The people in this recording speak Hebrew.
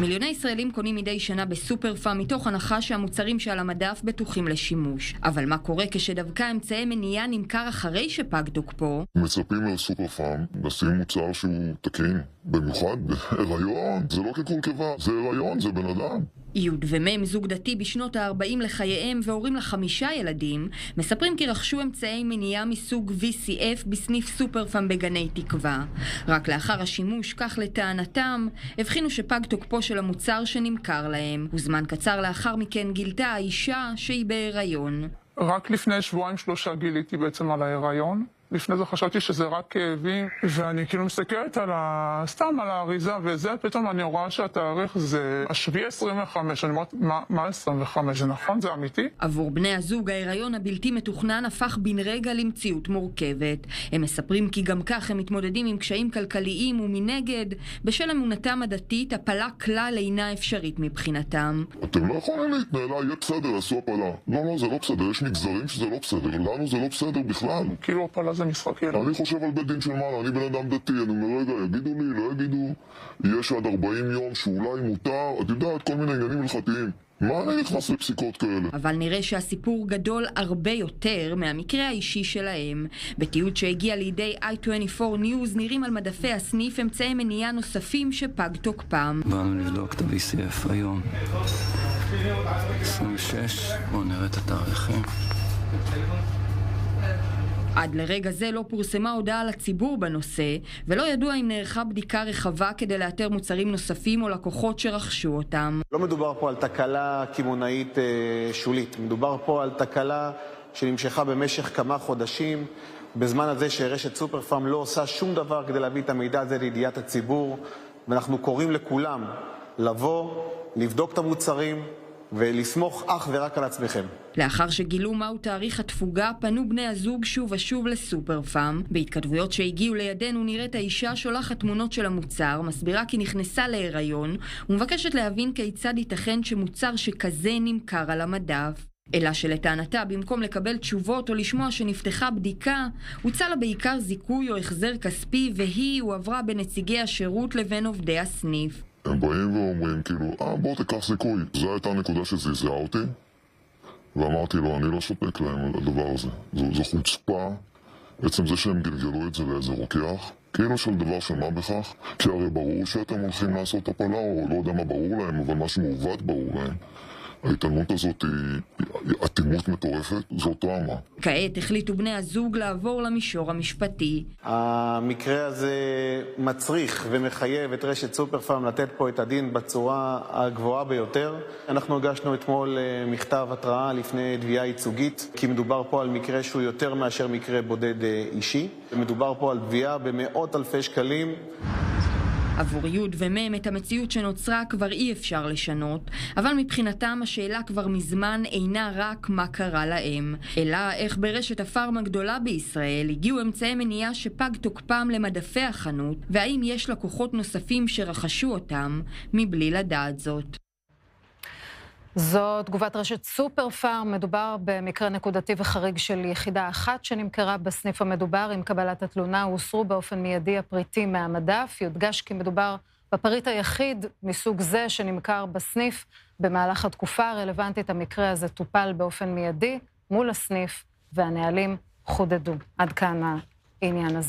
מיליוני ישראלים קונים מדי שנה בסופר פארם מתוך הנחה שהמוצרים שעל המדף בטוחים לשימוש. אבל מה קורה כשדווקא אמצעי מניעה נמכר אחרי שפג תוקפו? מצפים לסופר פארם לשים מוצר שהוא תקין, במיוחד בהיריון. זה לא כקורקבה, זה הריון, זה בן אדם. יוד ומם, זוג דתי בשנות ה-40 לחייהם והורים ל5 ילדים, מספרים כי רכשו אמצעי מניעה מסוג VCF בסניף סופר פארם בגני תקווה. רק לאחר השימוש, כך לטענתם, הבחינו שפג תוקפו של המוצר שנמכר להם. וזמן קצר לאחר מכן גילתה האישה שהיא בהיריון. רק לפני 2-3 גיליתי בעצם על ההיריון. לפני זה חשבתי שזה רק כאבים, ואני כאילו מסתכלת סתם על האריזה וזה, פתאום אני רואה שהתאריך זה 7/25, אני אומרת, מה 25? זה נכון? זה אמיתי? עבור בני הזוג, ההיריון הבלתי מתוכנן הפך בן רגע למציאות מורכבת. הם מספרים כי גם כך הם מתמודדים עם קשיים כלכליים, ומנגד, בשל אמונתם הדתית, הפלה כלל אינה אפשרית מבחינתם. אתם לא יכולים להתנהל, יהיה בסדר, עשו הפלה. לא, זה לא בסדר, יש מגזרים שזה לא בסדר, לנו זה לא בסדר בכלל. כאילו הפלה זה משחק ילד. אני חושב על בית דין של מעלה, אני בן אדם דתי, אני אומר, רגע, יגידו לי, לא יגידו, יש עד 40 יום שאולי מותר, את יודעת, כל מיני עניינים הלכתיים. מה אני נכנס לפסיקות כאלה? אבל נראה שהסיפור גדול הרבה יותר מהמקרה האישי שלהם. בתיעוד שהגיע לידי i24 News נראים על מדפי הסניף אמצעי מניעה נוספים שפג תוקפם. באנו לבדוק את ה-VCF היום. 26, בואו נראה את התאריכים. עד לרגע זה לא פורסמה הודעה לציבור בנושא, ולא ידוע אם נערכה בדיקה רחבה כדי לאתר מוצרים נוספים או לקוחות שרכשו אותם. לא מדובר פה על תקלה כימונאית שולית, מדובר פה על תקלה שנמשכה במשך כמה חודשים, בזמן הזה שרשת סופר פארם לא עושה שום דבר כדי להביא את המידע הזה לידיעת הציבור, ואנחנו קוראים לכולם לבוא, לבדוק את המוצרים, ולסמוך אך ורק על עצמכם. לאחר שגילו מהו תאריך התפוגה, פנו בני הזוג שוב ושוב לסופר פארם. בהתכתבויות שהגיעו לידינו נראית האישה שולחת תמונות של המוצר, מסבירה כי נכנסה להיריון, ומבקשת להבין כיצד ייתכן שמוצר שכזה נמכר על המדף. אלא שלטענתה, במקום לקבל תשובות או לשמוע שנפתחה בדיקה, הוצא לה בעיקר זיכוי או החזר כספי, והיא הועברה בנציגי השירות לבין עובדי הסניף. הם באים ואומרים כאילו, בוא תיקח זיכוי. זו הייתה הנקודה שזעזעה אותי, ואמרתי לו, אני לא סופק להם על הדבר הזה. זו חוצפה, בעצם זה שהם גלגלו את זה לאיזה רוקח, כאילו של דבר שמה בכך, כי הרי ברור שאתם הולכים לעשות הפלה, או לא יודע מה ברור להם, אבל משהו מעוות ברור להם. ההתעלמות הזאת היא אטימות מטורפת, זו טראומה. כעת החליטו בני הזוג לעבור למישור המשפטי. המקרה הזה מצריך ומחייב את רשת סופר פארם לתת פה את הדין בצורה הגבוהה ביותר. אנחנו הגשנו אתמול מכתב התראה לפני תביעה ייצוגית, כי מדובר פה על מקרה שהוא יותר מאשר מקרה בודד אישי. מדובר פה על תביעה במאות אלפי שקלים. עבור יוד ומם את המציאות שנוצרה כבר אי אפשר לשנות, אבל מבחינתם השאלה כבר מזמן אינה רק מה קרה להם, אלא איך ברשת הפארם הגדולה בישראל הגיעו אמצעי מניעה שפג תוקפם למדפי החנות, והאם יש לקוחות נוספים שרכשו אותם מבלי לדעת זאת. זו תגובת רשת סופר פארם. מדובר במקרה נקודתי וחריג של יחידה אחת שנמכרה בסניף המדובר. עם קבלת התלונה הוסרו באופן מיידי הפריטים מהמדף. יודגש כי מדובר בפריט היחיד מסוג זה שנמכר בסניף. במהלך התקופה הרלוונטית המקרה הזה טופל באופן מיידי מול הסניף, והנהלים חודדו. עד כאן העניין הזה.